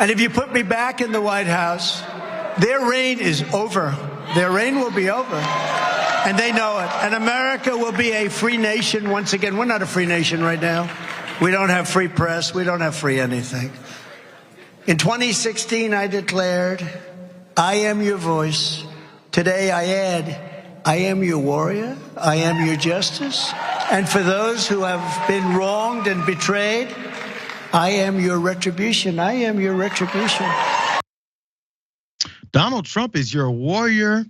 And if you put me back in the White House, their reign is over. Their reign will be over. And they know it. And America will be a free nation once again. We're not a free nation right now. We don't have free press. We don't have free anything. In 2016, I declared, I am your voice. Today I add, I am your warrior. I am your justice. And for those who have been wronged and betrayed, I am your retribution. I am your retribution. Donald Trump is your warrior.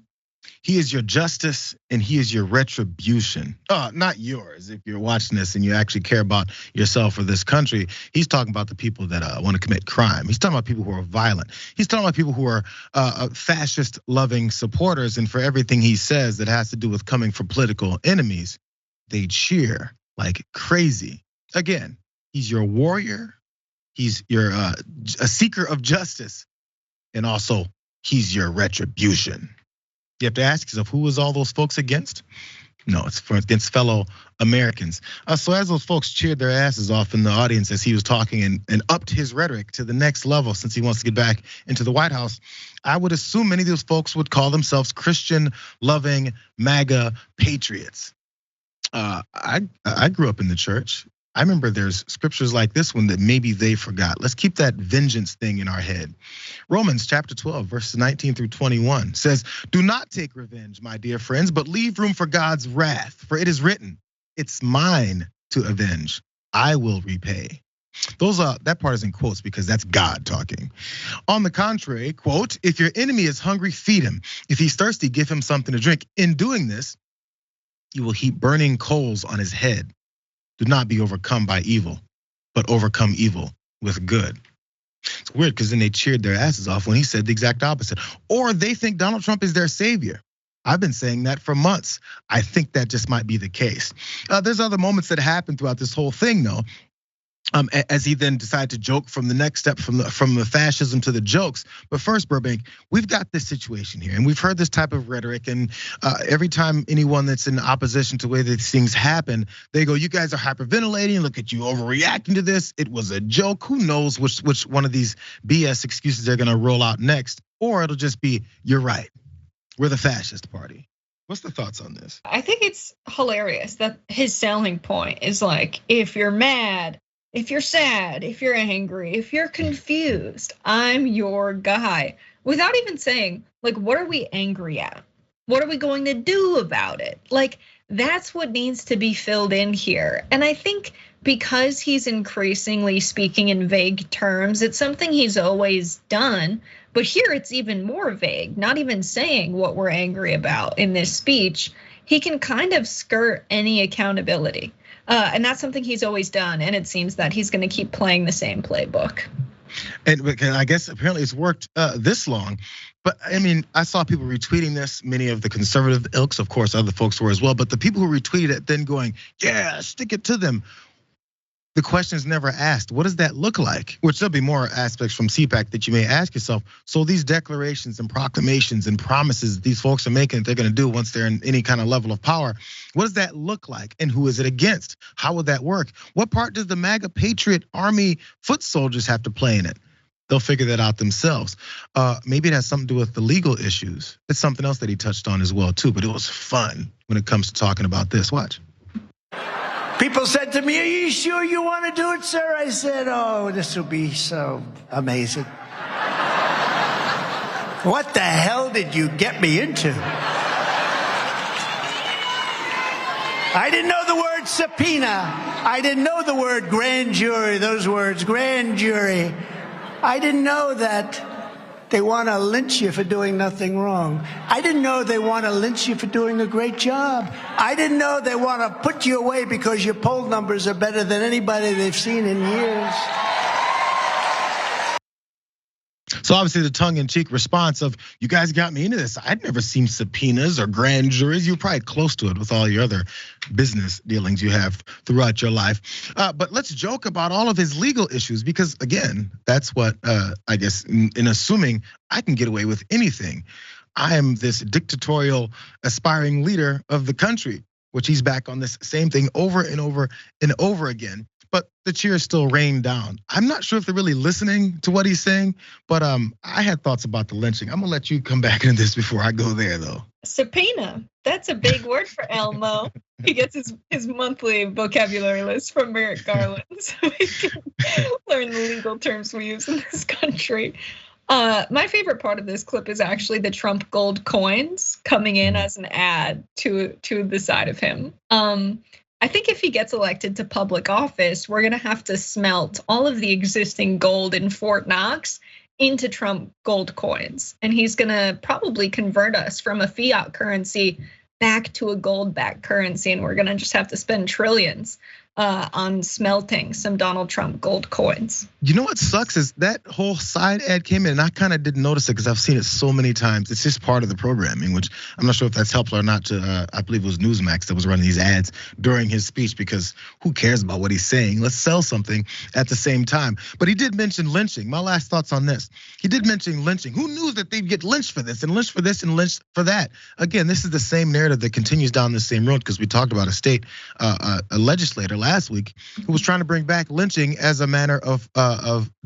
He is your justice and he is your retribution. Not yours. If you're watching this and you actually care about yourself or this country, he's talking about the people that want to commit crime. He's talking about people who are violent. He's talking about people who are fascist-loving supporters. And for everything he says that has to do with coming for political enemies, they cheer like crazy. Again, he's your warrior. He's your a seeker of justice, and also he's your retribution. You have to ask yourself, who is all those folks against? No, it's against fellow Americans. So as those folks cheered their asses off in the audience as he was talking and upped his rhetoric to the next level since he wants to get back into the White House, I would assume many of those folks would call themselves Christian-loving MAGA patriots. I grew up in the church. I remember there's scriptures like this one that maybe they forgot. Let's keep that vengeance thing in our head. Romans chapter 12, verses 19 through 21 says, do not take revenge, my dear friends, but leave room for God's wrath. For it is written, it's mine to avenge. I will repay. That part is in quotes because that's God talking. On the contrary, quote, if your enemy is hungry, feed him. If he's thirsty, give him something to drink. In doing this, you will heap burning coals on his head. Do not be overcome by evil, but overcome evil with good. It's weird because then they cheered their asses off when he said the exact opposite. Or they think Donald Trump is their savior. I've been saying that for months. I think that just might be the case. There's other moments that happen throughout this whole thing though. As he then decided to joke from the next step from the fascism to the jokes. But first, Burbank, we've got this situation here, and we've heard this type of rhetoric. And every time anyone that's in opposition to the way these things happen, they go, "You guys are hyperventilating. Look at you overreacting to this. It was a joke." Who knows which one of these BS excuses they're gonna roll out next? Or it'll just be, "You're right. We're the fascist party." What's the thoughts on this? I think it's hilarious that his selling point is like, if you're mad, if you're sad, if you're angry, if you're confused, I'm your guy. Without even saying, like, what are we angry at? What are we going to do about it? Like, that's what needs to be filled in here. And I think because he's increasingly speaking in vague terms, it's something he's always done. But here it's even more vague, not even saying what we're angry about in this speech. He can kind of skirt any accountability. And that's something he's always done. And it seems that he's going to keep playing the same playbook. And I guess apparently it's worked this long. But I mean, I saw people retweeting this, many of the conservative ilks, of course, other folks were as well. But the people who retweeted it then going, yeah, stick it to them. The question is never asked, what does that look like? Which there'll be more aspects from CPAC that you may ask yourself. So these declarations and proclamations and promises these folks are making that they're gonna do once they're in any kind of level of power, what does that look like? And who is it against? How would that work? What part does the MAGA Patriot Army foot soldiers have to play in it? They'll figure that out themselves. Maybe it has something to do with the legal issues. It's something else that he touched on as well too, but it was fun when it comes to talking about this. Watch. People said to me, "Are you sure you want to do it, sir?" I said, "Oh, this will be so amazing." What the hell did you get me into? I didn't know the word subpoena. I didn't know the word grand jury, those words, grand jury. I didn't know that they want to lynch you for doing nothing wrong. I didn't know they want to lynch you for doing a great job. I didn't know they want to put you away because your poll numbers are better than anybody they've seen in years. So obviously the tongue-in-cheek response of, you guys got me into this. I'd never seen subpoenas or grand juries. You're probably close to it with all your other business dealings you have throughout your life. But let's joke about all of his legal issues because again, that's what I guess in assuming I can get away with anything. I am this dictatorial aspiring leader of the country, which he's back on this same thing over and over and over again. but the cheers still rained down. I'm not sure if they're really listening to what he's saying, but I had thoughts about the lynching. I'm gonna let you come back into this before I go there, though. Subpoena. That's a big word for Elmo. He gets his monthly vocabulary list from Merrick Garland, so he can learn the legal terms we use in this country. My favorite part of this clip is actually the Trump gold coins coming in as an ad to the side of him. I think if he gets elected to public office, we're gonna have to smelt all of the existing gold in Fort Knox into Trump gold coins. And he's gonna probably convert us from a fiat currency back to a gold-backed currency. And we're gonna just have to spend trillions on smelting some Donald Trump gold coins. You know what sucks is that whole side ad came in and I kind of didn't notice it because I've seen it so many times. It's just part of the programming, which I'm not sure if that's helpful or not to, I believe it was Newsmax that was running these ads during his speech because who cares about what he's saying? Let's sell something at the same time. But he did mention lynching. My last thoughts on this. He did mention lynching. Who knew that they'd get lynched for this and lynched for this and lynched for that? Again, this is the same narrative that continues down the same road because we talked about a legislator last week who was trying to bring back lynching as a manner of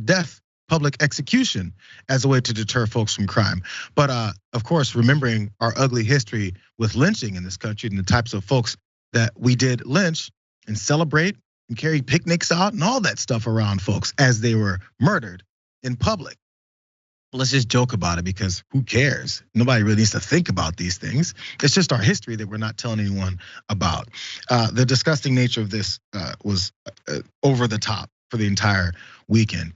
death, public execution, as a way to deter folks from crime. But of course, remembering our ugly history with lynching in this country and the types of folks that we did lynch and celebrate and carry picnics out and all that stuff around folks as they were murdered in public. Let's just joke about it because who cares? Nobody really needs to think about these things. It's just our history that we're not telling anyone about. The disgusting nature of this was over the top for the entire weekend.